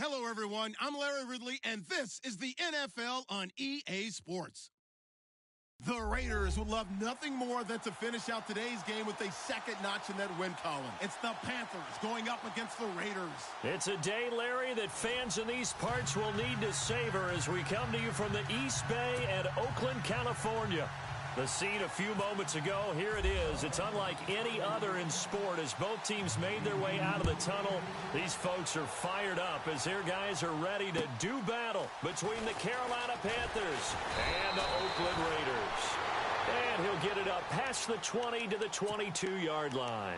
Hello, everyone. I'm Larry Ridley, and this is the NFL on EA Sports. The Raiders would love nothing more than to finish out today's game with a second notch in that win column. It's the Panthers going up against the Raiders. It's a day, Larry, that fans in these parts will need to savor as we come to you from the East Bay at Oakland, California. The scene a few moments ago, here it is. It's unlike any other in sport as both teams made their way out of the tunnel. These folks are fired up as their guys are ready to do battle between the Carolina Panthers and the Oakland Raiders. And he'll get it up past the 20 to the 22-yard line.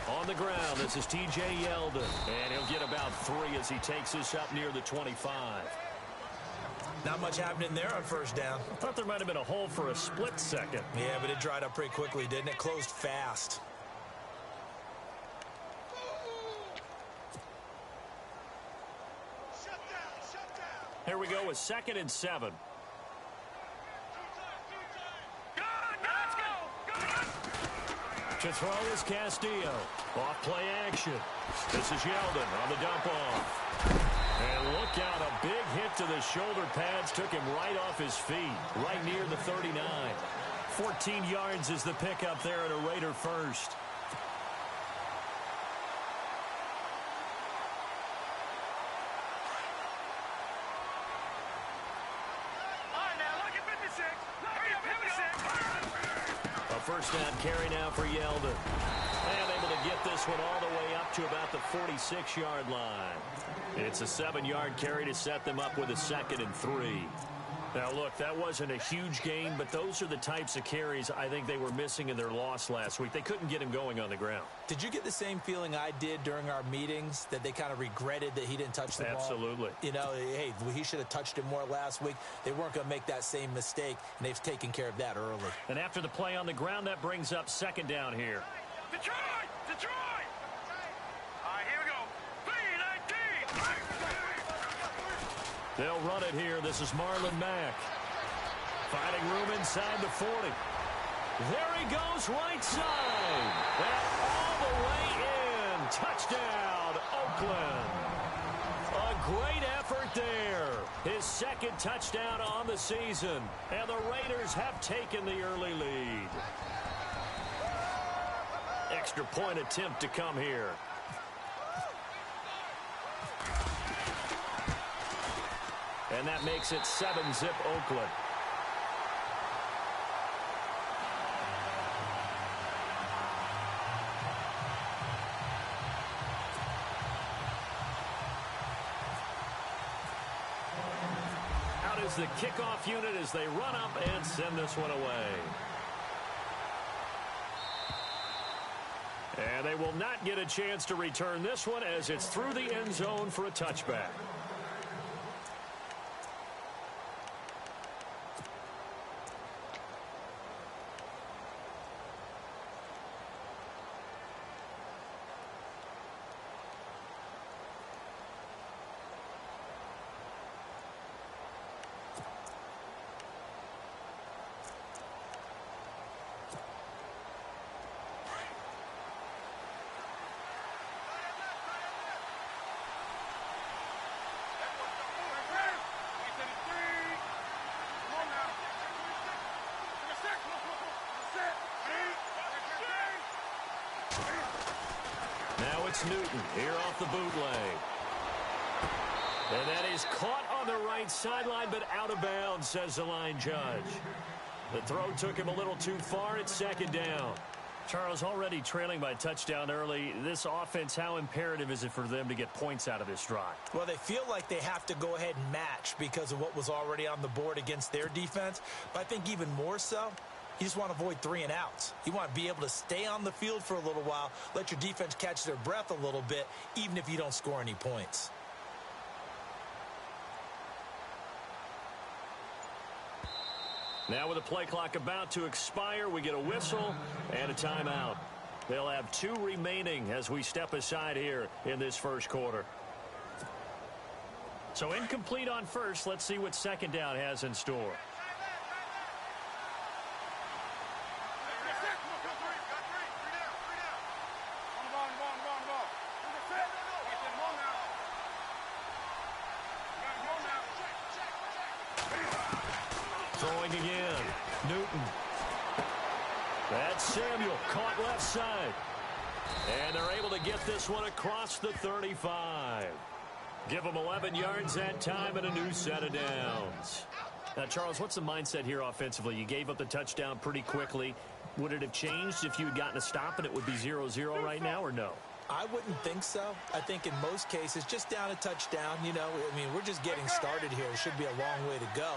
On the ground, this is T.J. Yeldon, and he'll get about 3 as he takes this up near the 25. Not much happening there on first down. I thought there might have been a hole for a split second. Yeah, but it dried up pretty quickly, didn't it? Closed fast. Here we go with 2nd and 7. To throw is Castillo. Off play action. This is Yeldon on the dump off. And look out, a big hit to the shoulder pads took him right off his feet, right near the 39. 14 yards is the pickup there at a Raider first. First down carry now for Yeldon. And able to get this one all the way up to about the 46-yard line. It's a 7-yard carry to set them up with a 2nd and 3. Now, look, that wasn't a huge gain, but those are the types of carries I think they were missing in their loss last week. They couldn't get him going on the ground. Did you get the same feeling I did during our meetings, that they kind of regretted that he didn't touch the ball? Absolutely. You know, hey, he should have touched it more last week. They weren't going to make that same mistake, and they've taken care of that early. And after the play on the ground, that brings up 2nd down here. Detroit! All right, here we go. They'll run it here. This is Marlon Mack. Finding room inside the 40. There he goes, right side. And all the way in. Touchdown, Oakland. A great effort there. His 2nd touchdown on the season. And the Raiders have taken the early lead. Extra point attempt to come here. And that makes it 7-zip Oakland. Out is the kickoff unit as they run up and send this one away. And they will not get a chance to return this one as it's through the end zone for a touchback. Now it's Newton here off the bootleg. And that is caught on the right sideline, but out of bounds, says the line judge. The throw took him a little too far. It's 2nd down. Charles, already trailing by a touchdown early. This offense, how imperative is it for them to get points out of this drive? Well, they feel like they have to go ahead and match because of what was already on the board against their defense. But I think even more so, you just want to avoid 3 and outs. You want to be able to stay on the field for a little while, let your defense catch their breath a little bit, even if you don't score any points. Now with the play clock about to expire, we get a whistle and a timeout. They'll have 2 remaining as we step aside here in this first quarter. So incomplete on first. Let's see what second down has in store. Throwing again. Newton. That's Samuel. Caught left side. And they're able to get this one across the 35. Give them 11 yards that time and a new set of downs. Now, Charles, what's the mindset here offensively? You gave up the touchdown pretty quickly. Would it have changed if you had gotten a stop and it would be 0-0 right now, or no? I wouldn't think so. I think in most cases, just down a touchdown, you know, I mean, we're just getting started here. It should be a long way to go.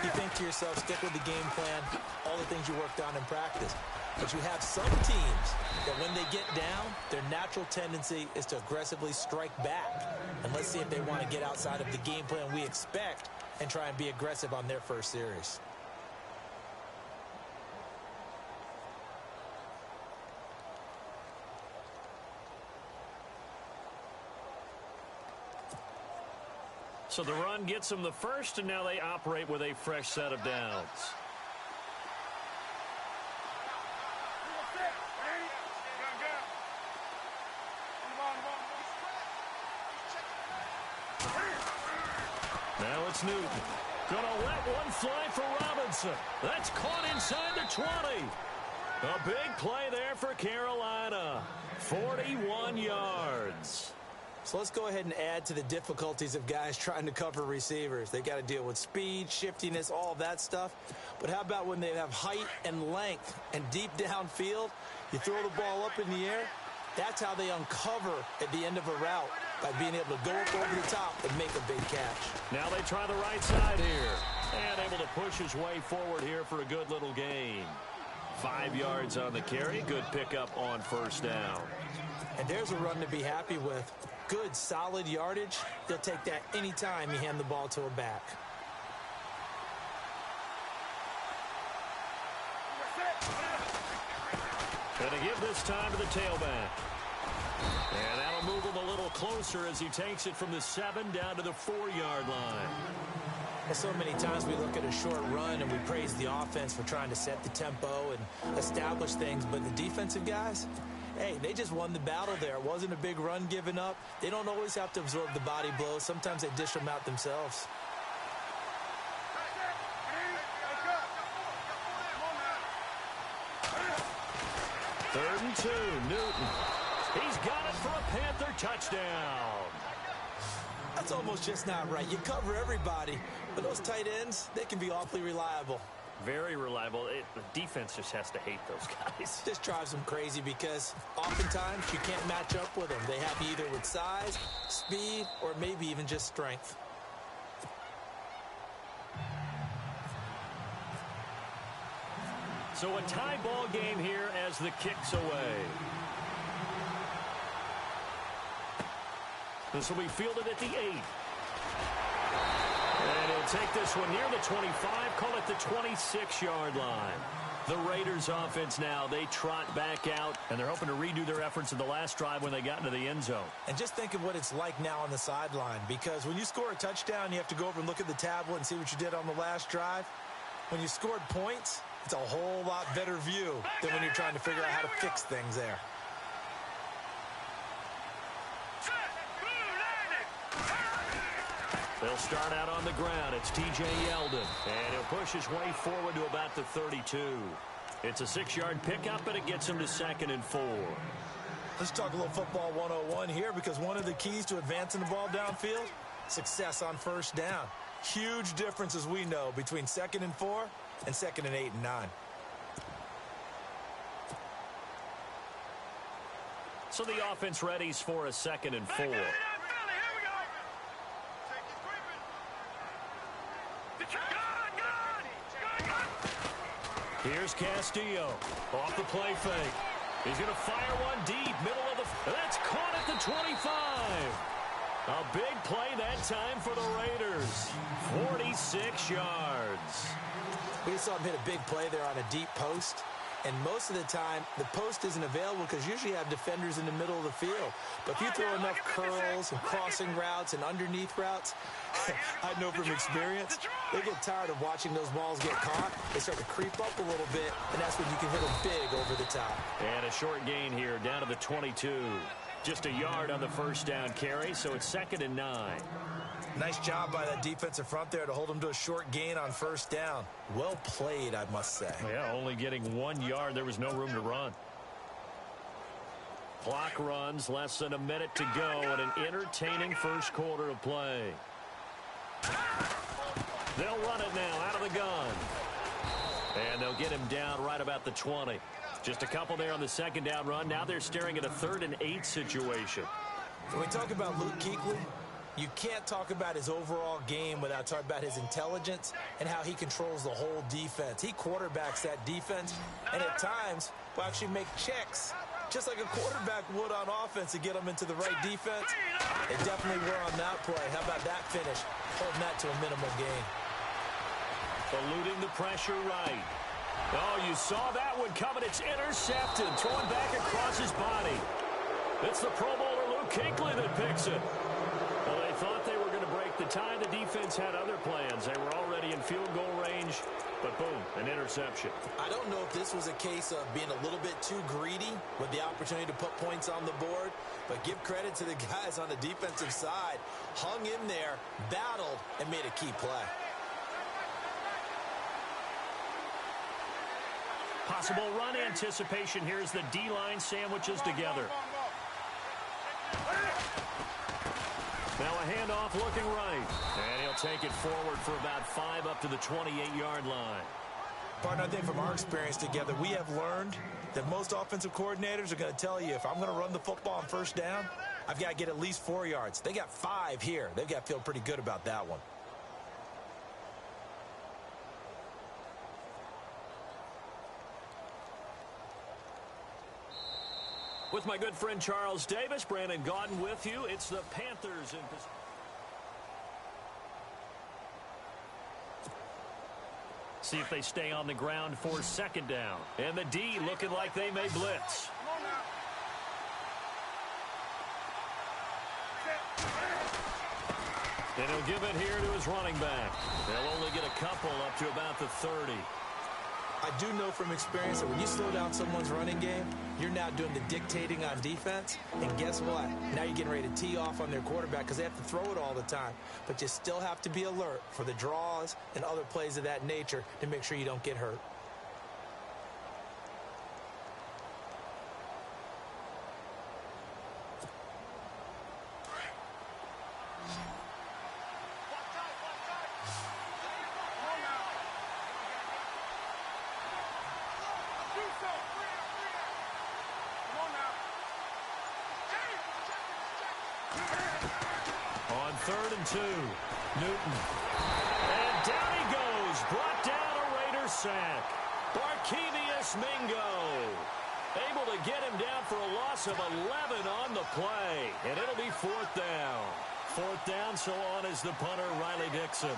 You think to yourself, stick with the game plan, all the things you worked on in practice. But you have some teams that when they get down, their natural tendency is to aggressively strike back. And let's see if they want to get outside of the game plan we expect and try and be aggressive on their first series. So the run gets them the first, and now they operate with a fresh set of downs. Now it's Newton. Gonna let one fly for Robinson. That's caught inside the 20. A big play there for Carolina. 41 yards. So let's go ahead and add to the difficulties of guys trying to cover receivers. They got to deal with speed, shiftiness, all of that stuff. But how about when they have height and length and deep downfield? You throw the ball up in the air. That's how they uncover at the end of a route, by being able to go up over the top and make a big catch. Now they try the right side here. And able to push his way forward here for a good little gain. 5 yards on the carry. Good pickup on first down. And there's a run to be happy with. Good, solid yardage. They'll take that anytime you hand the ball to a back. Gonna give this time to the tailback. And that'll move him a little closer as he takes it from the 7 down to the 4-yard line. Well, so many times we look at a short run and we praise the offense for trying to set the tempo and establish things, but the defensive guys, hey, they just won the battle there. It wasn't a big run given up. They don't always have to absorb the body blows. Sometimes they dish them out themselves. Third and 2, Newton. He's got it for a Panther touchdown. That's almost just not right. You cover everybody, but those tight ends, they can be awfully reliable. Very reliable. The defense just has to hate those guys. This drives them crazy because oftentimes you can't match up with them. They have you either with size, speed, or maybe even just strength. So a tie ball game here as the kick's away. This will be fielded at the 8. And he'll take this one near the 25, call it the 26-yard line. The Raiders offense now, they trot back out, and they're hoping to redo their efforts in the last drive when they got into the end zone. And just think of what it's like now on the sideline, because when you score a touchdown, you have to go over and look at the tablet and see what you did on the last drive. When you scored points, it's a whole lot better view than when you're trying to figure out how to fix things there. They'll start out on the ground. It's T.J. Yeldon, and he'll push his way forward to about the 32. It's a 6-yard pickup, but it gets him to 2nd and 4. Let's talk a little football 101 here, because one of the keys to advancing the ball downfield, success on first down. Huge difference, as we know, between 2nd and 4 and 2nd and 8 and 9. So the offense readies for a 2nd and 4. Here's Castillo off the play fake. He's going to fire one deep, middle of the... That's caught at the 25. A big play that time for the Raiders. 46 yards. We just saw him hit a big play there on a deep post. And most of the time, the post isn't available because usually you have defenders in the middle of the field. But if you throw enough curls and crossing routes and underneath routes, I know from experience, they get tired of watching those balls get caught. They start to creep up a little bit, and that's when you can hit them big over the top. And a short gain here down to the 22. Just a yard on the first down carry, so it's 2nd and 9. Nice job by that defensive front there to hold them to a short gain on first down. Well played, I must say. Yeah, only getting 1 yard. There was no room to run. Clock runs, less than a minute to go, and an entertaining first quarter of play. They'll run it now out of the gun. And they'll get him down right about the 20. Just a couple there on the second down run. Now they're staring at a 3rd and 8 situation. When we talk about Luke Kuechly, you can't talk about his overall game without talking about his intelligence and how he controls the whole defense. He quarterbacks that defense, and at times will actually make checks, just like a quarterback would on offense to get them into the right defense. They definitely were on that play. How about that finish? Holding that to a minimal gain. Eluding the pressure right. Oh, you saw that one coming. It's intercepted. Throwing back across his body. It's the Pro Bowler Luke Kuechly that picks it. Well, they thought they were going to break the tie. The defense had other plans. They were already in field goal range, but boom, an interception. I don't know if this was a case of being a little bit too greedy with the opportunity to put points on the board, but give credit to the guys on the defensive side. Hung in there, battled, and made a key play. Possible run anticipation here as the D-line sandwiches together. Now a handoff looking right. And he'll take it forward for about 5 up to the 28-yard line. Partner, I think from our experience together, we have learned that most offensive coordinators are going to tell you, if I'm going to run the football on first down, I've got to get at least 4 yards. They got 5 here. They've got to feel pretty good about that one. With my good friend Charles Davis, Brandon Gaudin with you. It's the Panthers in position. See if they stay on the ground for 2nd down. And the D looking like they may blitz. And he'll give it here to his running back. They'll only get a couple up to about the 30. I do know from experience that when you slow down someone's running game, you're now doing the dictating on defense. And guess what? Now you're getting ready to tee off on their quarterback because they have to throw it all the time. But you still have to be alert for the draws and other plays of that nature to make sure you don't get hurt. On 3rd and 2, Newton. And down he goes. Brought down a Raider sack. Barkevious Mingo. Able to get him down for a loss of 11 on the play. And it'll be 4th down. 4th down, so on is the punter, Riley Dixon.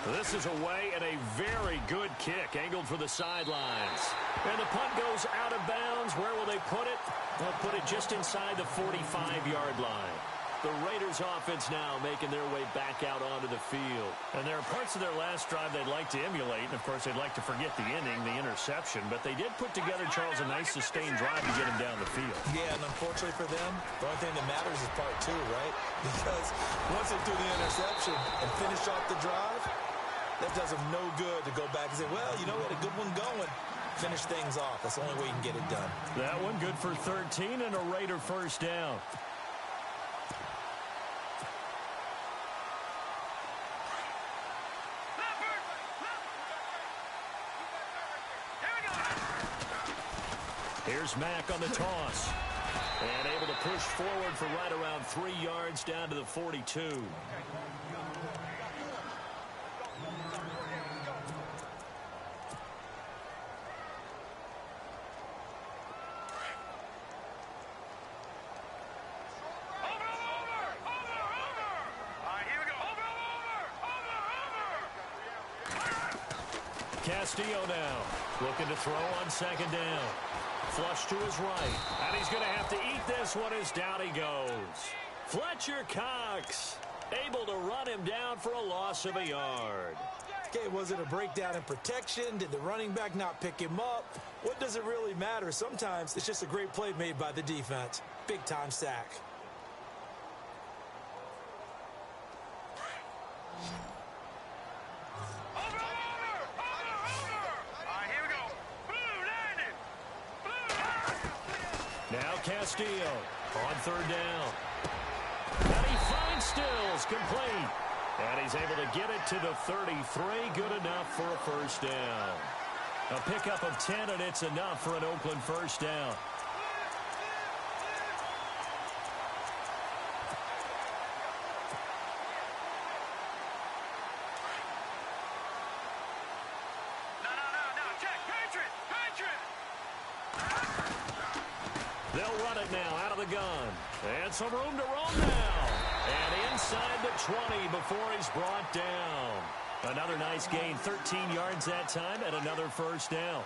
This is away and a very good kick angled for the sidelines. And the punt goes out of bounds. Where will they put it? They'll put it just inside the 45-yard line. The Raiders offense now making their way back out onto the field. And there are parts of their last drive they'd like to emulate. And, of course, they'd like to forget the inning, the interception. But they did put together, Charles, a nice sustained drive to get him down the field. Yeah, and unfortunately for them, the only thing that matters is part 2, right? Because once they do the interception and finish off the drive, that does them no good to go back and say, well, you know, we had a good one going. Finish things off. That's the only way you can get it done. That one good for 13 and a Raider first down. Here's Mack on the toss. And able to push forward for right around 3 yards down to the 42. Castillo now, looking to throw on second down. Flush to his right, and he's going to have to eat this one as down he goes. Fletcher Cox able to run him down for a loss of a yard. Okay, was it a breakdown in protection? Did the running back not pick him up? What does it really matter? Sometimes it's just a great play made by the defense. Big-time sack. Now Castillo on third down. And he finds Stills complete. And he's able to get it to the 33. Good enough for a first down. A pickup of 10, and it's enough for an Oakland first down. They'll run it now out of the gun. And some room to roam now. And inside the 20 before he's brought down. Another nice gain, 13 yards that time, and another first down.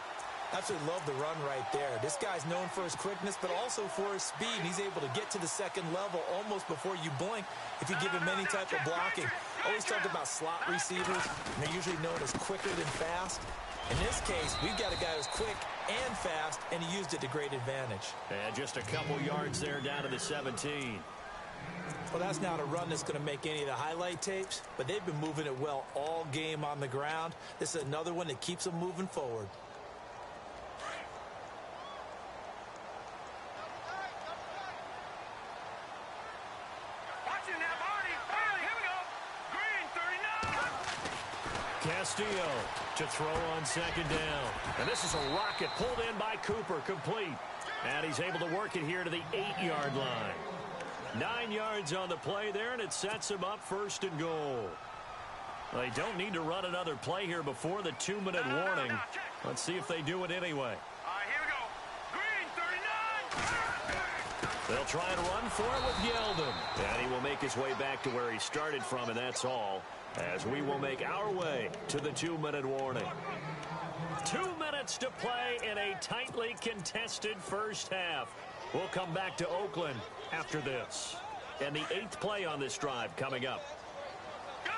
Absolutely love the run right there. This guy's known for his quickness, but also for his speed. And he's able to get to the second level almost before you blink if you give him any type of blocking. Always talk about slot receivers, and they're usually known as quicker than fast. In this case, we've got a guy who's quick and fast, and he used it to great advantage. And just a couple yards there down to the 17. Well, that's not a run that's going to make any of the highlight tapes, but they've been moving it well all game on the ground. This is another one that keeps them moving forward. Castillo to throw on second down. And this is a rocket pulled in by Cooper, complete. And he's able to work it here to the 8-yard line. 9 yards on the play there, and it sets him up first and goal. They don't need to run another play here before the 2-minute warning. Let's see if they do it anyway. Here we go. Green, 39. They'll try and run for it with Yeldon. And he will make his way back to where he started from, and that's all, as we will make our way to the 2-minute warning. 2 minutes to play in a tightly contested first half. We'll come back to Oakland after this. And the 8th play on this drive coming up. Gun!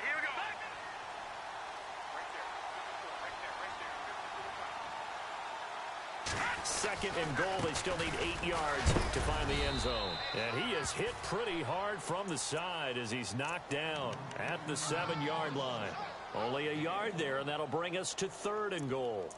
Here we go. Right there. Second and goal. They still need 8 yards to find the end zone. And he is hit pretty hard from the side as he's knocked down at the 7-yard line. Only a yard there, and that'll bring us to 3rd and goal.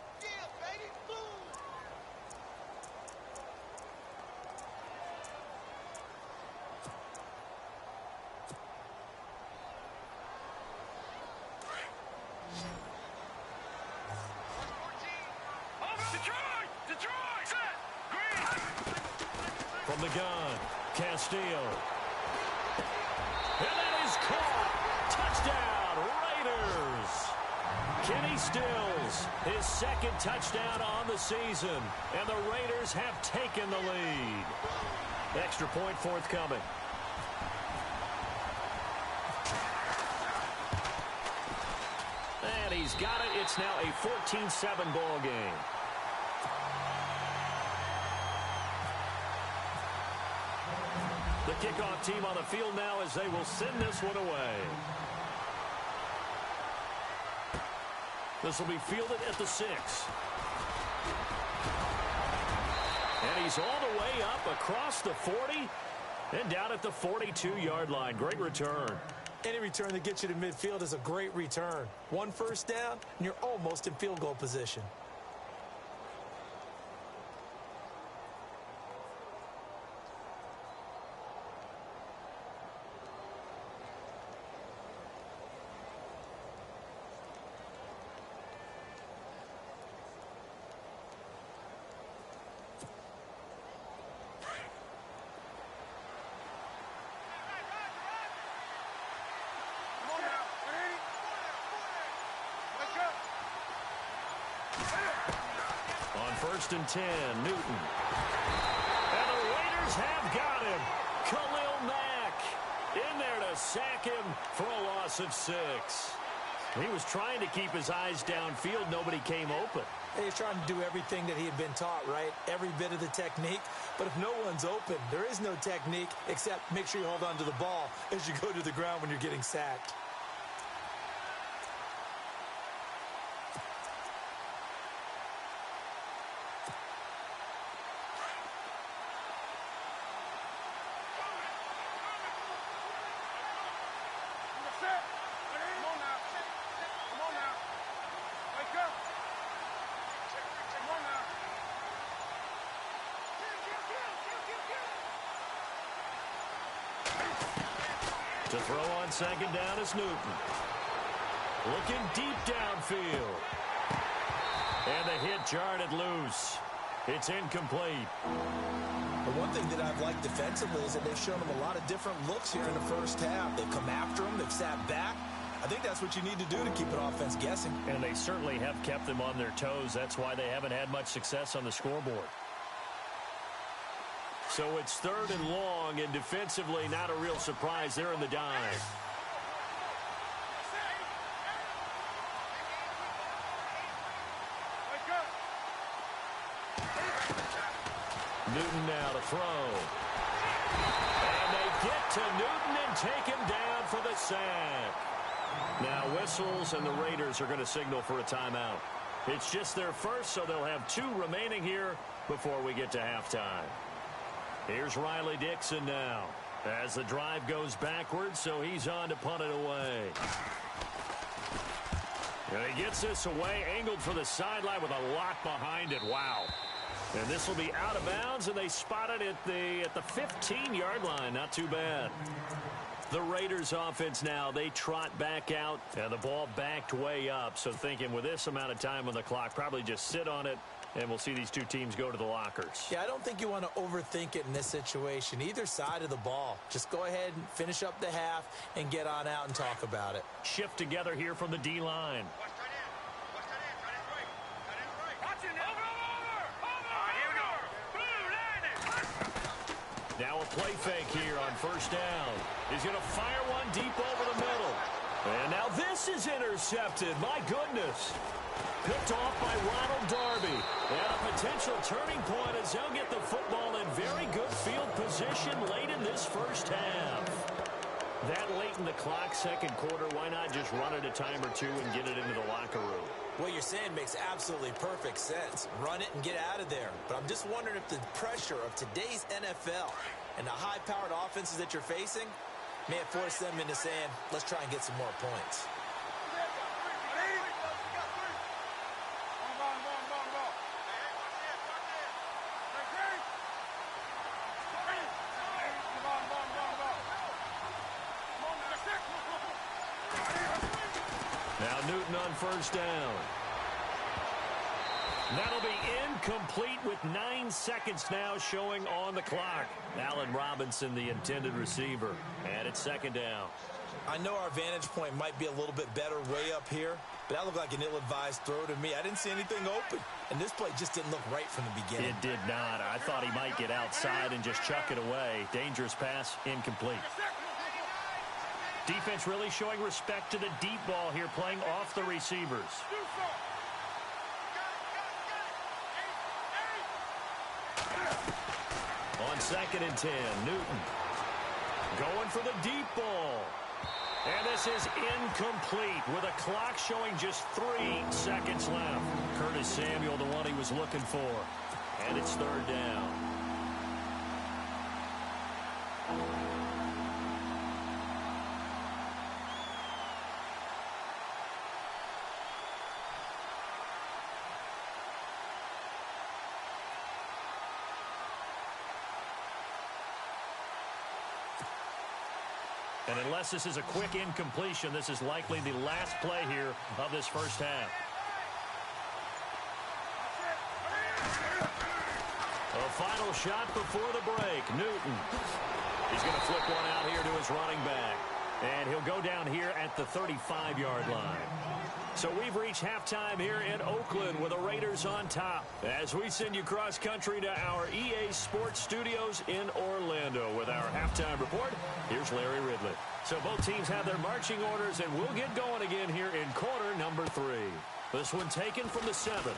From the gun, Castillo. And that is caught. Touchdown, Raiders. Kenny Stills, his 2nd touchdown on the season. And the Raiders have taken the lead. Extra point forthcoming. And he's got it. It's now a 14-7 ball game. The kickoff team on the field now as they will send this one away. This will be fielded at the 6. And he's all the way up across the 40 and down at the 42-yard line. Great return. Any return that gets you to midfield is a great return. 1 first down, and you're almost in field goal position. On 1st and 10, Newton. And the Raiders have got him. Khalil Mack in there to sack him for a loss of 6. He was trying to keep his eyes downfield. Nobody came open. He's trying to do everything that he had been taught, right? Every bit of the technique. But if no one's open, there is no technique except make sure you hold on to the ball as you go to the ground when you're getting sacked. To throw on second down is Newton. Looking deep downfield. And the hit jarred it loose. It's incomplete. The one thing that I've liked defensively is that they've shown him a lot of different looks here in the first half. They've come after him. They've sat back. I think that's what you need to do to keep an offense guessing. And they certainly have kept them on their toes. That's why they haven't had much success on the scoreboard. So it's third and long, and defensively, not a real surprise. They're in the dime. Newton now to throw. And they get to Newton and take him down for the sack. Now whistles, and the Raiders are going to signal for a timeout. It's just their first, so they'll have 2 remaining here before we get to halftime. Here's Riley Dixon now as the drive goes backwards, so he's on to punt it away. And he gets this away, angled for the sideline with a lot behind it. Wow. And this will be out of bounds, and they spot it at the 15-yard line. Not too bad. The Raiders offense now, they trot back out, and the ball backed way up. So thinking with this amount of time on the clock, probably just sit on it, and we'll see these 2 teams go to the lockers. Yeah, I don't think you want to overthink it in this situation. Either side of the ball. Just go ahead and finish up the half and get on out and talk about it. Shift together here from the D-line. Now a play fake here on first down. He's going to fire one deep over the middle. And now this is intercepted. My goodness. Picked off by Ronald Darby. And a potential turning point as they'll get the football in very good field position late in this first half. That late in the clock, second quarter, why not just run it a time or 2 and get it into the locker room? What you're saying makes absolutely perfect sense. Run it and get out of there. But I'm just wondering if the pressure of today's NFL and the high-powered offenses that you're facing may have forced them into saying, let's try and get some more points. Now Newton on first down. That'll be incomplete with 9 seconds now showing on the clock. Allen Robinson, the intended receiver. And it's second down. I know our vantage point might be a little bit better way up here, but that looked like an ill-advised throw to me. I didn't see anything open, and this play just didn't look right from the beginning. It did not. I thought he might get outside and just chuck it away. Dangerous pass, incomplete. Defense really showing respect to the deep ball here, playing off the receivers. On second and 10, Newton going for the deep ball. And this is incomplete with a clock showing just 3 seconds left. Curtis Samuel, the one he was looking for. And it's third down. And unless this is a quick incompletion, this is likely the last play here of this first half. A final shot before the break. Newton. He's going to flip one out here to his running back. And he'll go down here at the 35-yard line. So we've reached halftime here in Oakland with the Raiders on top. As we send you cross-country to our EA Sports Studios in Orlando with our halftime report, here's Larry Ridley. So both teams have their marching orders, and we'll get going again here in quarter number 3. This one taken from the 7.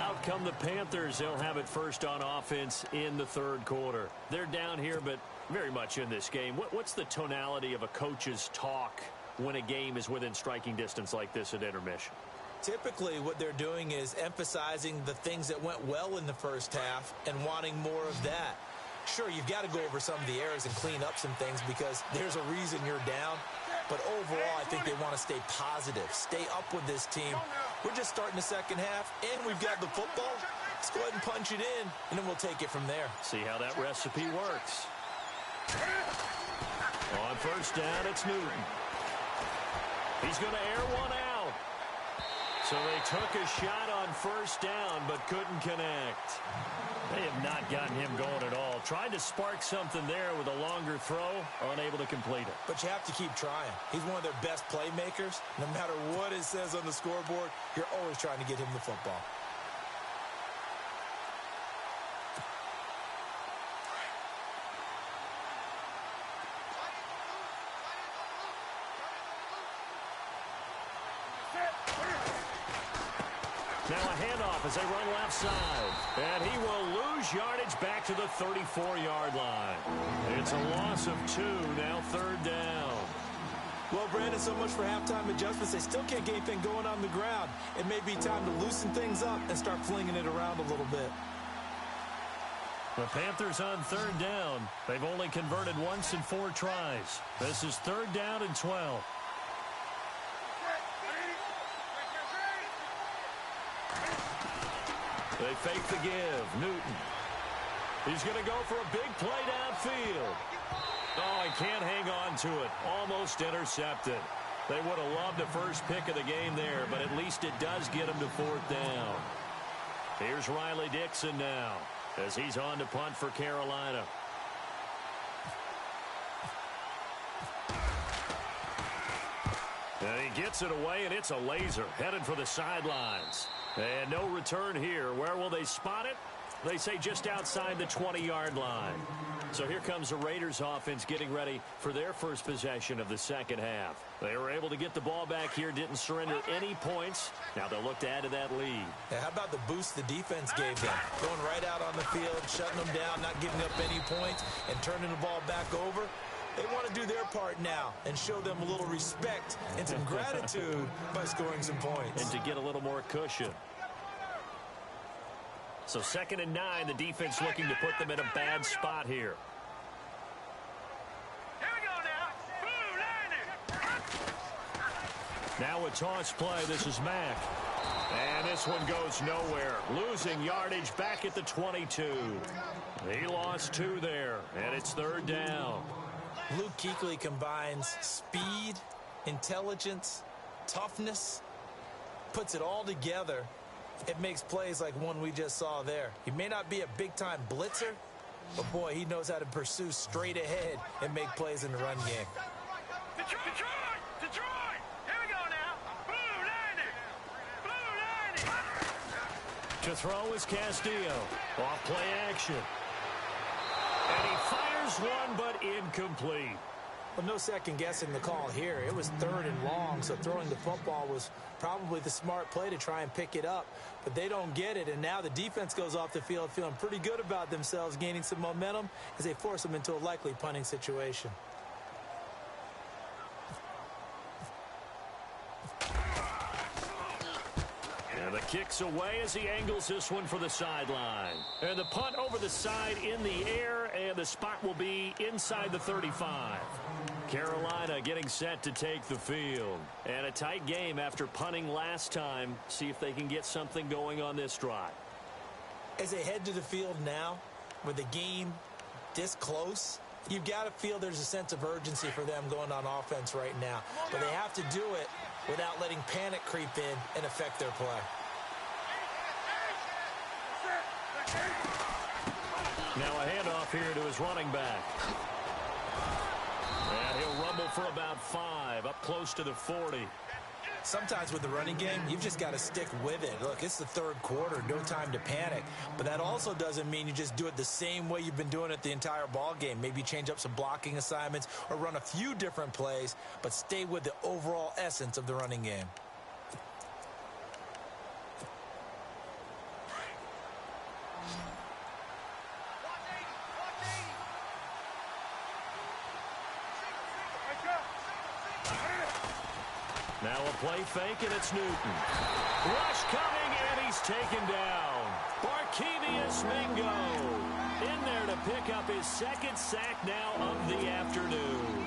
Out come the Panthers. They'll have it first on offense in the third quarter. They're down here, but very much in this game. What's the tonality of a coach's talk when a game is within striking distance like this at intermission? Typically, what they're doing is emphasizing the things that went well in the first half and wanting more of that. Sure, you've got to go over some of the errors and clean up some things because there's a reason you're down. But overall, I think they want to stay positive, stay up with this team. We're just starting the second half, and we've got the football. Let's go ahead and punch it in, and then we'll take it from there. See how that recipe works. On first down, it's Newton. He's going to air one out. So they took a shot on first down, but couldn't connect. They have not gotten him going at all. Tried to spark something there with a longer throw, unable to complete it. But you have to keep trying. He's one of their best playmakers. No matter what it says on the scoreboard, you're always trying to get him the football. Now a handoff as they run left side. And he will lose yardage back to the 34-yard line. It's a loss of 2, now third down. Well, Brandon, so much for halftime adjustments. They still can't get anything going on the ground. It may be time to loosen things up and start flinging it around a little bit. The Panthers on third down. They've only converted once in 4 tries. This is third down and 12. They fake the give. Newton. He's going to go for a big play downfield. Oh, he can't hang on to it. Almost intercepted. They would have loved the first pick of the game there, but at least it does get him to fourth down. Here's Riley Dixon now as he's on to punt for Carolina. And he gets it away, and it's a laser headed for the sidelines. And no return here. Where will they spot it? They say just outside the 20-yard line. So here comes the Raiders offense getting ready for their first possession of the second half. They were able to get the ball back here, didn't surrender any points. Now they'll look to add to that lead. Yeah, how about the boost the defense gave them? Going right out on the field, shutting them down, not giving up any points, and turning the ball back over. They want to do their part now and show them a little respect and some gratitude by scoring some points. And to get a little more cushion. So 2nd and 9, the defense looking to put them in a bad spot here. Here we go now. Blue line. Now a toss play. This is Mack. And this one goes nowhere. Losing yardage back at the 22. He lost 2 there, and it's third down. Luke Kuechly combines speed, intelligence, toughness, puts it all together. It makes plays like one we just saw there. He may not be a big-time blitzer, but, boy, he knows how to pursue straight ahead and make plays in the run game. Detroit! Here we go now. Blue line. To throw is Castillo. Off play action. And he fires one, but incomplete. Well, no second guessing the call here. It was 3rd and long, so throwing the football was probably the smart play to try and pick it up. But they don't get it, and now the defense goes off the field feeling pretty good about themselves, gaining some momentum as they force them into a likely punting situation. And the kick's away as he angles this one for the sideline. And the punt over the side in the air, and the spot will be inside the 35. Carolina getting set to take the field. And a tight game after punting last time. See if they can get something going on this drive. As they head to the field now, with the game this close, you've got to feel there's a sense of urgency for them going on offense right now. But they have to do it without letting panic creep in and affect their play. Now a handoff handoff here to his running back. And he'll rumble for about 5, up close to the 40. Sometimes with the running game, you've just got to stick with it. Look, it's the third quarter, no time to panic. But that also doesn't mean you just do it the same way you've been doing it the entire ball game. Maybe change up some blocking assignments or run a few different plays, but stay with the overall essence of the running game. Now a play fake, and it's Newton. Rush coming, and he's taken down. Barkevious Mingo in there to pick up his second sack now of the afternoon.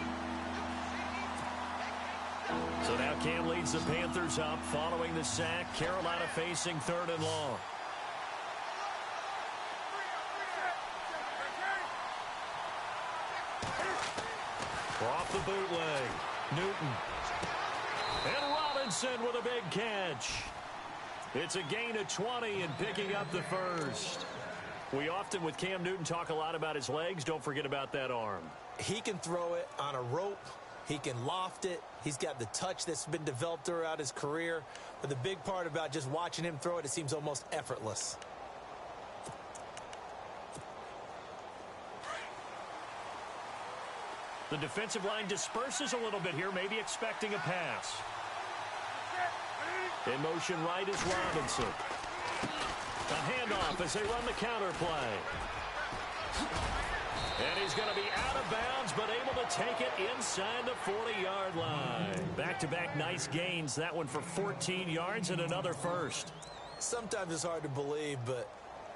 So now Cam leads the Panthers up following the sack. Carolina facing 3rd and long. Off the bootleg, Newton. And Robinson with a big catch. It's a gain of 20 and picking up the first. We often, with Cam Newton, talk a lot about his legs. Don't forget about that arm. He can throw it on a rope. He can loft it. He's got the touch that's been developed throughout his career. But the big part about just watching him throw it, it seems almost effortless. The defensive line disperses a little bit here, maybe expecting a pass. In motion right is Robinson. A handoff as they run the counter play. And he's going to be out of bounds, but able to take it inside the 40-yard line. Back-to-back nice gains. That one for 14 yards and another first. Sometimes it's hard to believe, but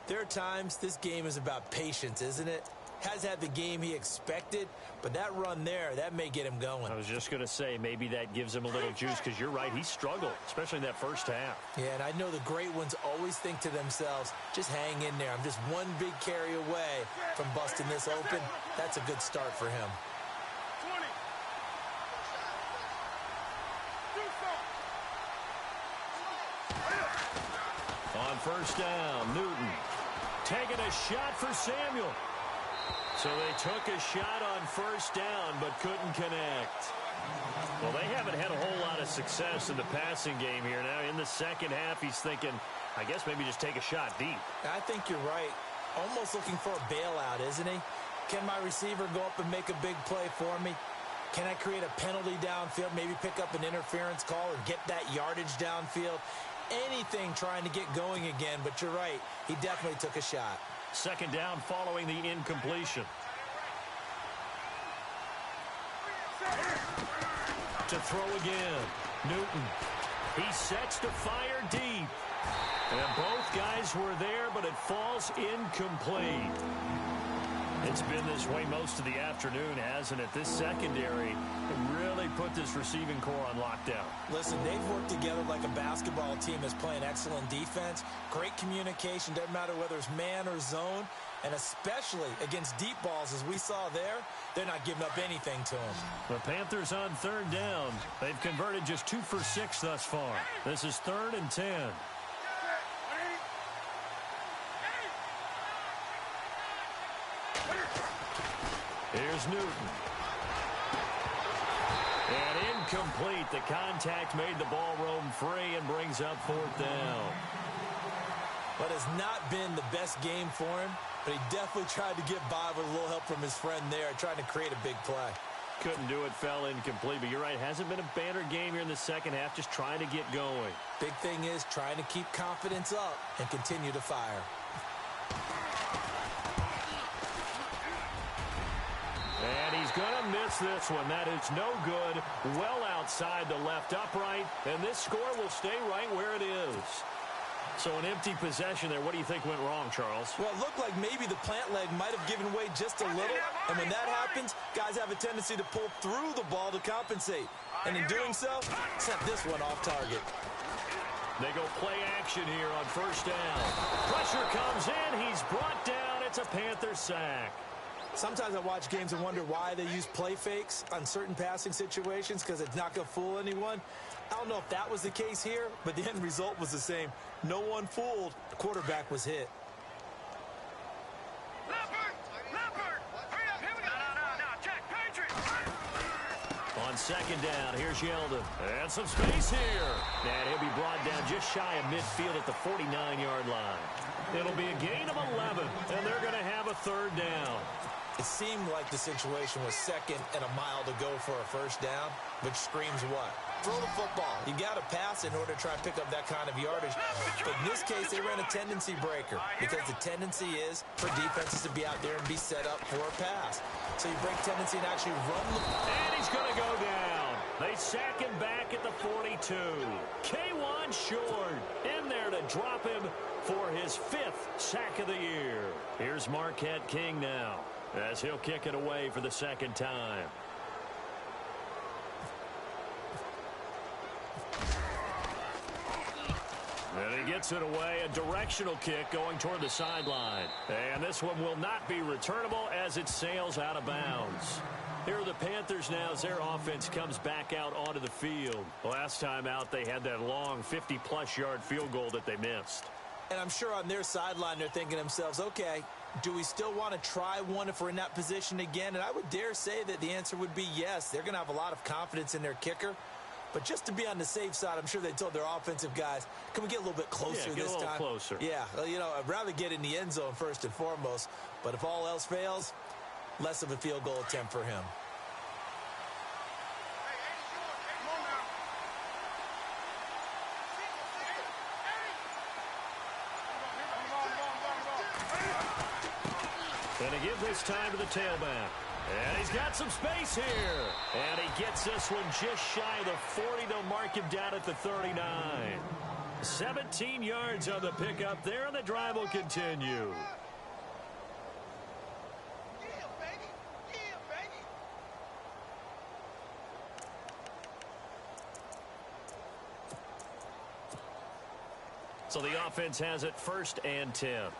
there are times this game is about patience, isn't it? Has had the game he expected, but that run there, that may get him going. I was just going to say, maybe that gives him a little juice, because you're right, he struggled, especially in that first half. Yeah, and I know the great ones always think to themselves, just hang in there. I'm just one big carry away from busting this open. That's a good start for him. 20. On first down, Newton taking a shot for Samuel. So they took a shot on first down, but couldn't connect. Well, they haven't had a whole lot of success in the passing game here. Now, in the second half, he's thinking, I guess maybe just take a shot deep. I think you're right. Almost looking for a bailout, isn't he? Can my receiver go up and make a big play for me? Can I create a penalty downfield, maybe pick up an interference call or get that yardage downfield? Anything trying to get going again, but you're right. He definitely took a shot. Second down following the incompletion. To throw again. Newton. He sets to fire deep. And both guys were there, but it falls incomplete. It's been this way most of the afternoon, hasn't it? This secondary really put this receiving core on lockdown. Listen, they've worked together like a basketball team that's playing excellent defense. Great communication, doesn't matter whether it's man or zone. And especially against deep balls, as we saw there, they're not giving up anything to them. The Panthers on third down. They've converted just 2 for 6 thus far. This is 3rd and 10. Here's Newton. And incomplete. The contact made the ball roam free and brings up 4th down. But it's not been the best game for him, but he definitely tried to get by with a little help from his friend there, trying to create a big play. Couldn't do it, fell incomplete. But you're right, hasn't been a banner game here in the second half, just trying to get going. Big thing is trying to keep confidence up and continue to fire. And he's going to miss this one. That is no good. Well outside the left upright. And this score will stay right where it is. So an empty possession there. What do you think went wrong, Charles? Well, it looked like maybe the plant leg might have given way just a little. And when that happens, guys have a tendency to pull through the ball to compensate. And in doing so, sent this one off target. They go play action here on first down. Pressure comes in. He's brought down. It's a Panther sack. Sometimes I watch games and wonder why they use play fakes on certain passing situations, because it's not going to fool anyone. I don't know if that was the case here, but the end result was the same. No one fooled. The quarterback was hit. Leopard! On second down, here's Yeldon. And some space here. And he'll be brought down just shy of midfield at the 49-yard line. It'll be a gain of 11, and they're going to have a third down. It seemed like the situation was second and a mile to go for a first down, which screams what? Throw the football. You got to pass in order to try and pick up that kind of yardage. But in this case, they ran a tendency breaker because the tendency is for defenses to be out there and be set up for a pass. So you break tendency and actually run the ball. And he's going to go down. They sack him back at the 42. K1 short in there to drop him for his 5th sack of the year. Here's Marquette King now, as he'll kick it away for the second time. And he gets it away, a directional kick going toward the sideline. And this one will not be returnable as it sails out of bounds. Here are the Panthers now as their offense comes back out onto the field. Last time out, they had that long 50-plus yard field goal that they missed. And I'm sure on their sideline they're thinking to themselves, okay, do we still want to try one if we're in that position again? And I would dare say that the answer would be yes. They're going to have a lot of confidence in their kicker. But just to be on the safe side, I'm sure they told their offensive guys, can we get a little bit closer this time? Get a little closer. Yeah, well, you know, I'd rather get in the end zone first and foremost. But if all else fails, less of a field goal attempt for him. Going to give this time to the tailback. And he's got some space here. And he gets this one just shy of the 40. They'll mark him down at the 39. 17 yards on the pickup there, and the drive will continue. So the offense has it 1st and 10.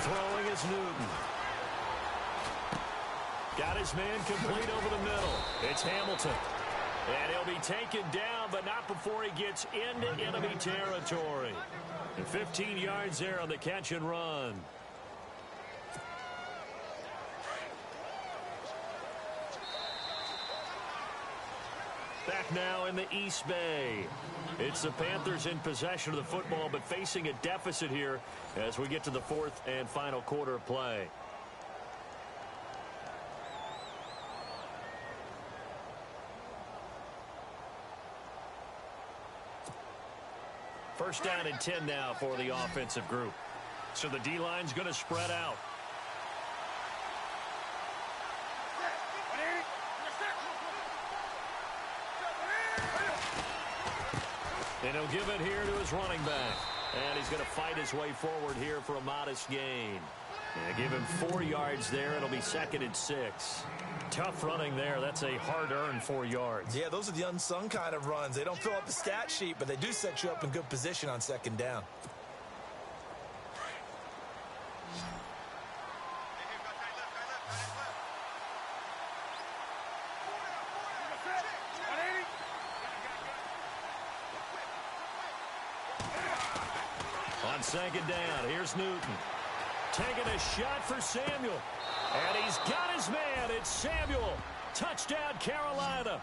Throwing is Newton. Got his man complete over the middle. It's Hamilton. And he'll be taken down, but not before he gets into enemy territory. And 15 yards there on the catch and run. Back now in the East Bay. It's the Panthers in possession of the football, but facing a deficit here as we get to the 4th and final quarter of play. First down and 10 now for the offensive group. So the D-line's going to spread out. And he'll give it here to his running back. And he's going to fight his way forward here for a modest gain. And give him 4 yards there. It'll be 2nd and 6. Tough running there. That's a hard-earned 4 yards. Yeah, those are the unsung kind of runs. They don't fill up the stat sheet, but they do set you up in good position on 2nd down. On 2nd down, here's Newton. Taking a shot for Samuel. And he's got his man. It's Samuel. Touchdown, Carolina.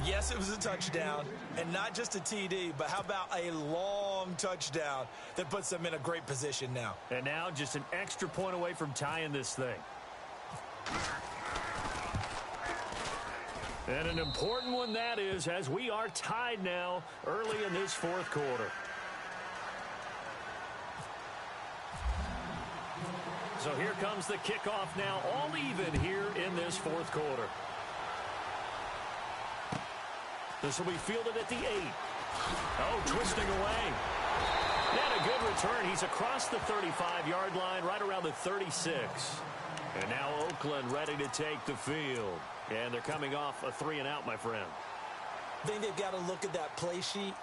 Yes, it was a touchdown, and not just a TD, but how about a long touchdown that puts them in a great position now. And now just an extra point away from tying this thing. And an important one that is, as we are tied now early in this 4th quarter. So here comes the kickoff now, all even here in this 4th quarter. This will be fielded at the 8. Oh, twisting away. And a good return. He's across the 35-yard line, right around the 36. And now Oakland ready to take the field. And they're coming off a 3-and-out, my friend. I think they've got to look at that play sheet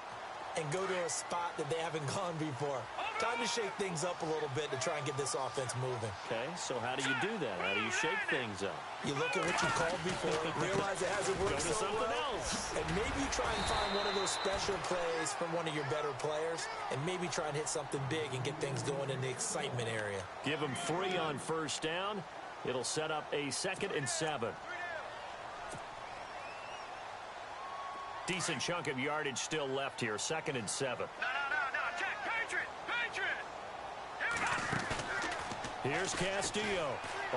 and go to a spot that they haven't gone before. Time to shake things up a little bit to try and get this offense moving. Okay, so how do you do that? How do you shake things up? You look at what you called before, realize it hasn't worked so well, else. and maybe you try and find one of those special plays from one of your better players and maybe try and hit something big and get things going in the excitement area. Give him 3 on first down. It'll set up a 2nd and 7. Decent chunk of yardage still left here. 2nd and 7. No. Check. Patriot. Here we go. Here's Castillo.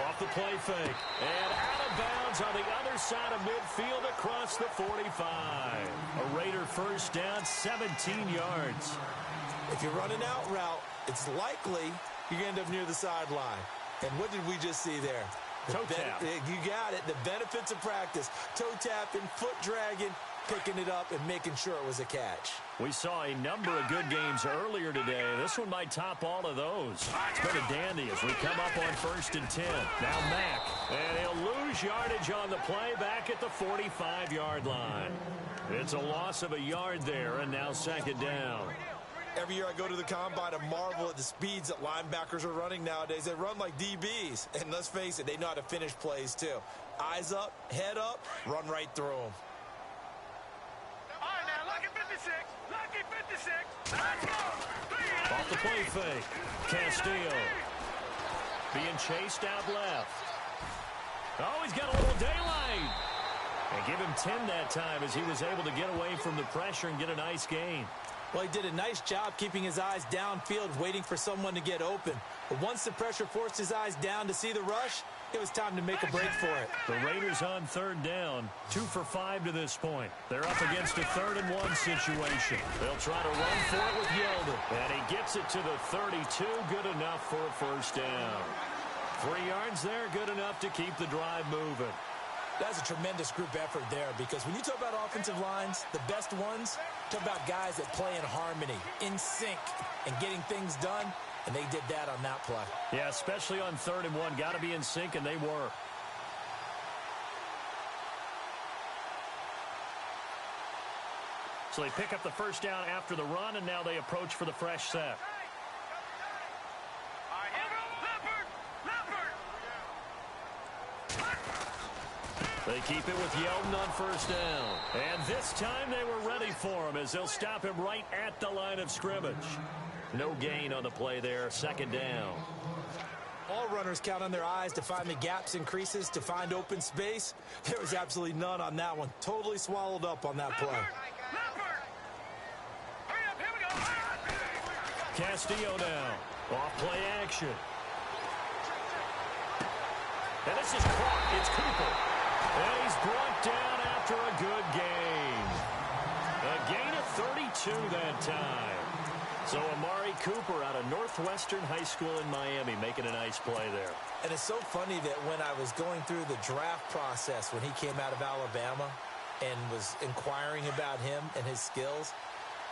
Off the play fake. And out of bounds on the other side of midfield across the 45. A Raider first down, 17 yards. If you're running out route, it's likely you're going to end up near the sideline. And what did we just see there? Toe tap. You got it. The benefits of practice. Toe tapping, foot dragging, picking it up, and making sure it was a catch. We saw a number of good games earlier today. This one might top all of those. It's been a dandy as we come up on 1st and 10. Now Mack. And he'll lose yardage on the play back at the 45-yard line. It's a loss of a yard there, and now 2nd down. Every year I go to the combine and marvel at the speeds that linebackers are running nowadays. They run like DBs. And let's face it, they know how to finish plays too. Eyes up, head up, run right through them. All right, now, lucky 56. Lucky 56. Let's go. Off the play fake. Castillo. Being chased out left. Oh, he's got a little daylight. And give him 10 that time as he was able to get away from the pressure and get a nice gain. Well, he did a nice job keeping his eyes downfield, waiting for someone to get open. But once the pressure forced his eyes down to see the rush, it was time to make a break for it. The Raiders on 3rd down, 2 for 5 to this point. They're up against a 3rd and 1 situation. They'll try to run for it with Yeldon. And he gets it to the 32, good enough for a first down. 3 yards there, good enough to keep the drive moving. That's a tremendous group effort there, because when you talk about offensive lines, the best ones, talk about guys that play in harmony, in sync, and getting things done, and they did that on that play. Yeah, especially on 3rd and 1. Got to be in sync, and they were. So they pick up the first down after the run, and now they approach for the fresh set. They keep it with Yeldon on first down. And this time they were ready for him as they'll stop him right at the line of scrimmage. No gain on the play there, 2nd down. All runners count on their eyes to find the gaps and creases, to find open space. There was absolutely none on that one. Totally swallowed up on that play. Castillo now. Off play action. And this is caught. It's Cooper. And he's brought down after a good gain. A gain of 32 that time. So Amari Cooper out of Northwestern High School in Miami making a nice play there. And it's so funny that when I was going through the draft process when he came out of Alabama and was inquiring about him and his skills,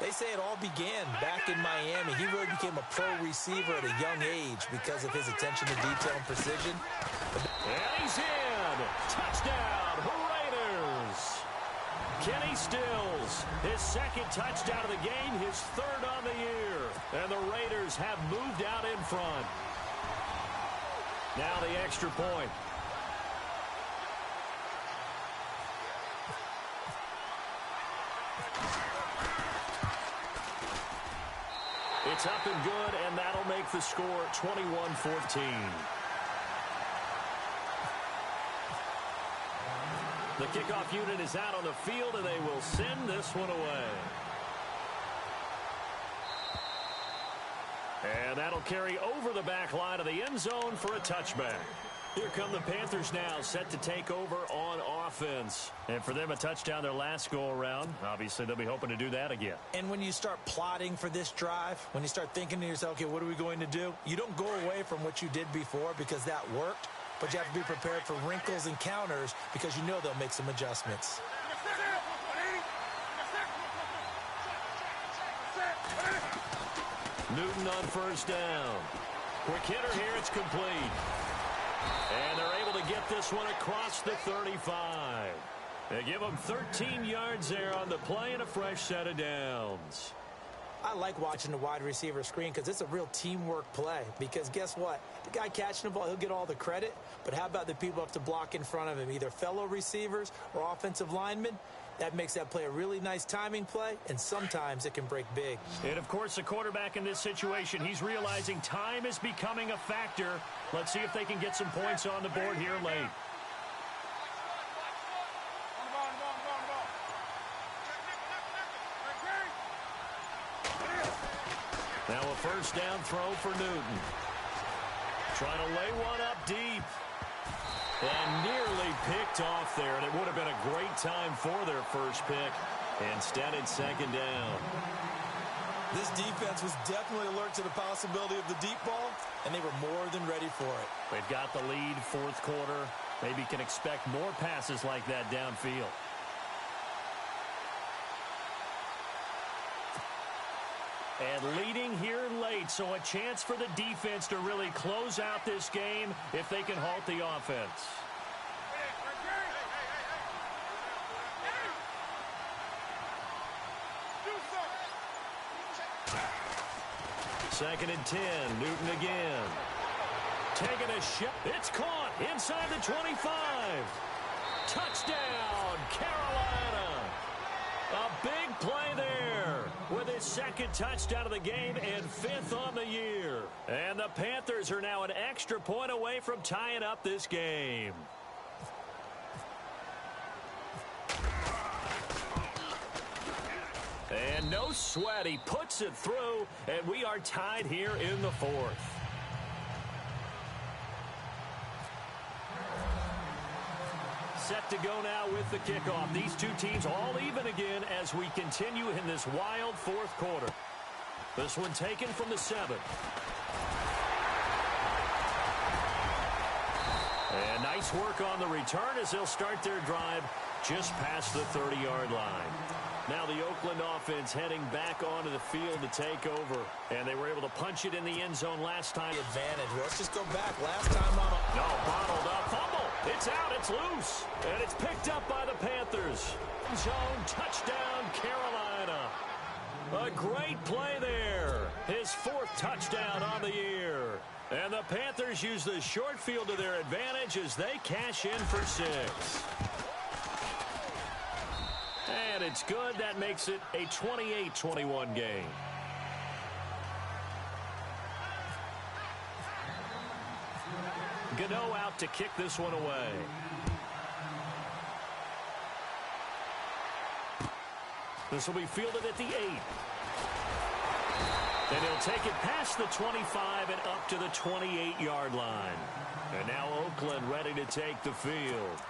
they say it all began back in Miami. He really became a pro receiver at a young age because of his attention to detail and precision. And he's in. Touchdown, Raiders. Kenny Stills, his 2nd touchdown of the game, his 3rd on the year. And the Raiders have moved out in front. Now the extra point. It's up and good, and that'll make the score 21-14. The kickoff unit is out on the field, and they will send this one away. And that'll carry over the back line of the end zone for a touchback. Here come the Panthers now, set to take over on offense. And for them, a touchdown their last go-around. Obviously, they'll be hoping to do that again. And when you start plotting for this drive, when you start thinking to yourself, okay, what are we going to do? You don't go away from what you did before because that worked, but you have to be prepared for wrinkles and counters because you know they'll make some adjustments. Newton on first down. Quick hitter here, it's complete. And they're able to get this one across the 35. They give them 13 yards there on the play and a fresh set of downs. I like watching the wide receiver screen because it's a real teamwork play. Because guess what? The guy catching the ball, he'll get all the credit. But how about the people who have to block in front of him, either fellow receivers or offensive linemen? That makes that play a really nice timing play, and sometimes it can break big. And, of course, the quarterback in this situation, he's realizing time is becoming a factor. Let's see if they can get some points on the board here late. Now a first down throw for Newton. Trying to lay one up deep. And nearly picked off there, and it would have been a great time for their first pick. Instead, it's second down. This defense was definitely alert to the possibility of the deep ball, and they were more than ready for it. They've got the lead, fourth quarter. Maybe can expect more passes like that downfield. And leading here late, so a chance for the defense to really close out this game if they can halt the offense. Second and 10, Newton again. Taking a shot. It's caught inside the 25. Touchdown, Carolina. A big play there with his second touchdown of the game and fifth on the year. And the Panthers are now an extra point away from tying up this game. And no sweat, he puts it through, and we are tied here in the fourth. Set to go now with the kickoff. These two teams all even again as we continue in this wild fourth quarter. This one taken from the 7. And nice work on the return as they'll start their drive just past the 30-yard line. Now the Oakland offense heading back onto the field to take over. And they were able to punch it in the end zone last time. Advantage. Let's just go back. Last time on a... No, bottled up. Fumble. It's out. It's loose. And it's picked up by the Panthers. Zone touchdown, Carolina. A great play there. His fourth touchdown on the year. And the Panthers use the short field to their advantage as they cash in for 6. And it's good. That makes it a 28-21 game. Gano out to kick this one away. This will be fielded at the 8. And he'll take it past the 25 and up to the 28-yard line. And now Oakland ready to take the field.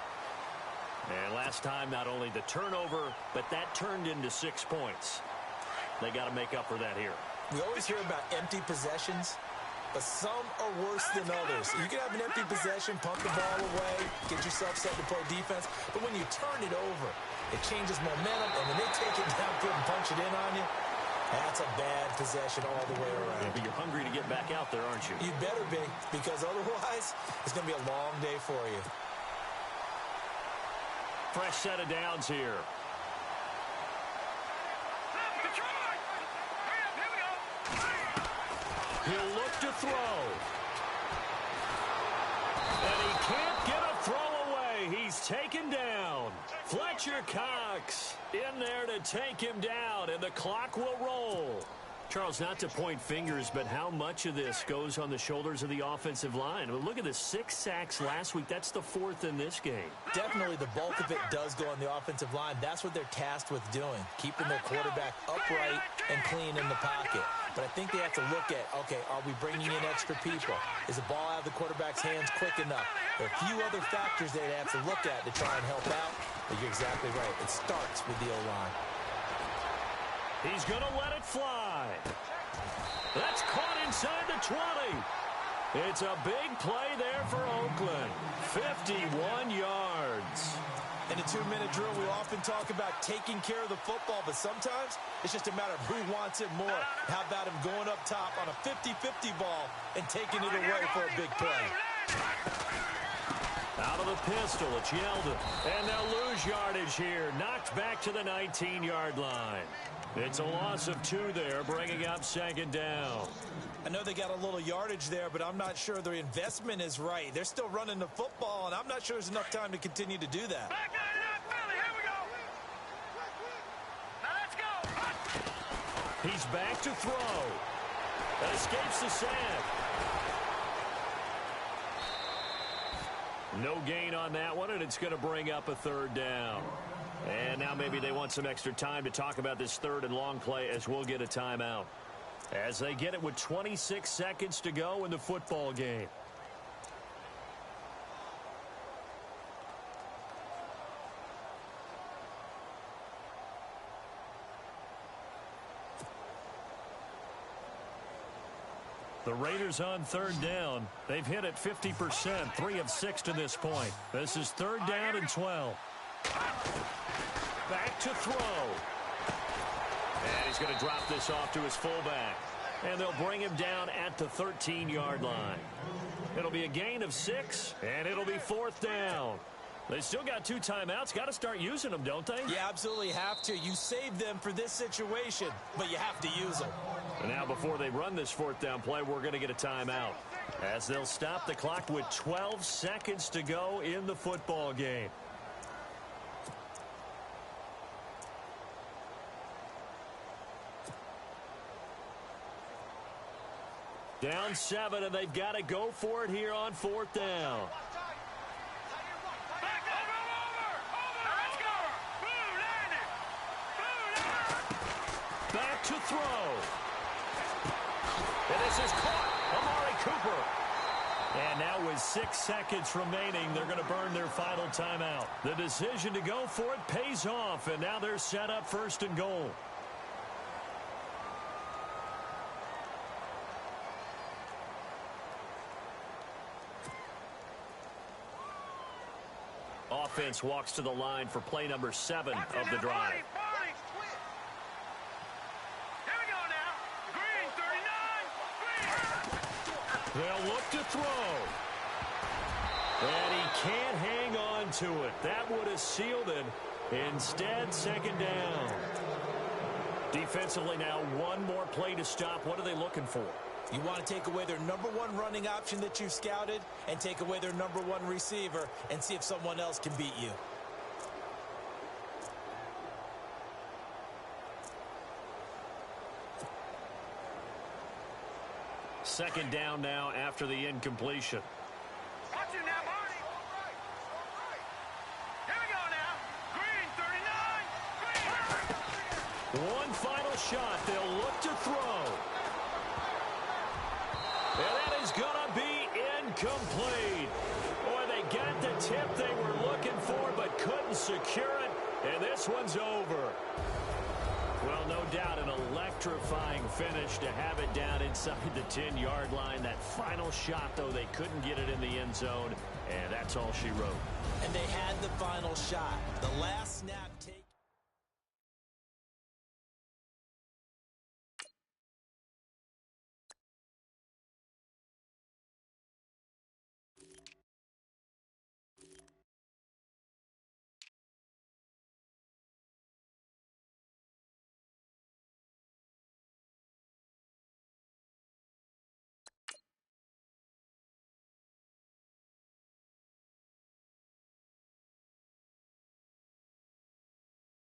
And last time, not only the turnover, but that turned into 6 points. They got to make up for that here. We always hear about empty possessions, but some are worse than others. You can have an empty possession, pump the ball away, get yourself set to play defense, but when you turn it over, it changes momentum, and when they take it downfield and punch it in on you, that's a bad possession all the way around. Yeah, but you're hungry to get back out there, aren't you? You better be, because otherwise, it's going to be a long day for you. Fresh set of downs here. He'll look to throw. And he can't get a throw away. He's taken down. Fletcher Cox in there to take him down, and the clock will roll. Charles, not to point fingers, but how much of this goes on the shoulders of the offensive line? Well, look at the 6 sacks last week. That's the 4th in this game. Definitely the bulk of it does go on the offensive line. That's what they're tasked with doing, keeping their quarterback upright and clean in the pocket. But I think they have to look at, okay, are we bringing in extra people? Is the ball out of the quarterback's hands quick enough? There are a few other factors they'd have to look at to try and help out. But you're exactly right. It starts with the O-line. He's going to let it fly. That's caught inside the 20. It's a big play there for Oakland. 51 yards. In a 2-minute drill, we often talk about taking care of the football, but sometimes it's just a matter of who wants it more. How about him going up top on a 50-50 ball and taking it away for a big play? Out of the pistol, it's Yeldon. And they'll lose yardage here. Knocked back to the 19-yard line. It's a loss of 2 there, bringing up second down. I know they got a little yardage there, but I'm not sure the investment is right. They're still running the football, and I'm not sure there's enough time to continue to do that. Back line up, Philly. Here we go. Now let's go. He's back to throw. That escapes the sack. No gain on that one, and it's going to bring up a third down. And now maybe they want some extra time to talk about this third and long play as we'll get a timeout. As they get it with 26 seconds to go in the football game. The Raiders on third down. They've hit it 50%, 3 of 6 to this point. This is third down and 12. Back to throw. And he's going to drop this off to his fullback. And they'll bring him down at the 13-yard line. It'll be a gain of 6, and it'll be 4th down. They still got 2 timeouts. Got to start using them, don't they? You absolutely have to. You save them for this situation, but you have to use them. And now before they run this 4th down play, we're going to get a timeout. As they'll stop the clock with 12 seconds to go in the football game. Down 7, and they've got to go for it here on 4th down. Back to throw. And this is caught. Amari Cooper. And now with 6 seconds remaining, they're going to burn their final timeout. The decision to go for it pays off, and now they're set up 1st and goal. Offense walks to the line for play number 7 of the drive. Here we go now. Green, 39. Green. They'll look to throw. And he can't hang on to it. That would have sealed it. Instead, 2nd down. Defensively now, 1 more play to stop. What are they looking for? You want to take away their number 1 running option that you've scouted and take away their number 1 receiver and see if someone else can beat you. Second down now after the incompletion. Watch it now, Barney. Here we go now. Green, 39. Green. One final shot. They'll look to throw. And that is going to be incomplete. Boy, they got the tip they were looking for but couldn't secure it. And this one's over. Well, no doubt an electrifying finish to have it down inside the 10-yard line. That final shot, though, they couldn't get it in the end zone. And that's all she wrote. And they had the final shot. The last snap taken.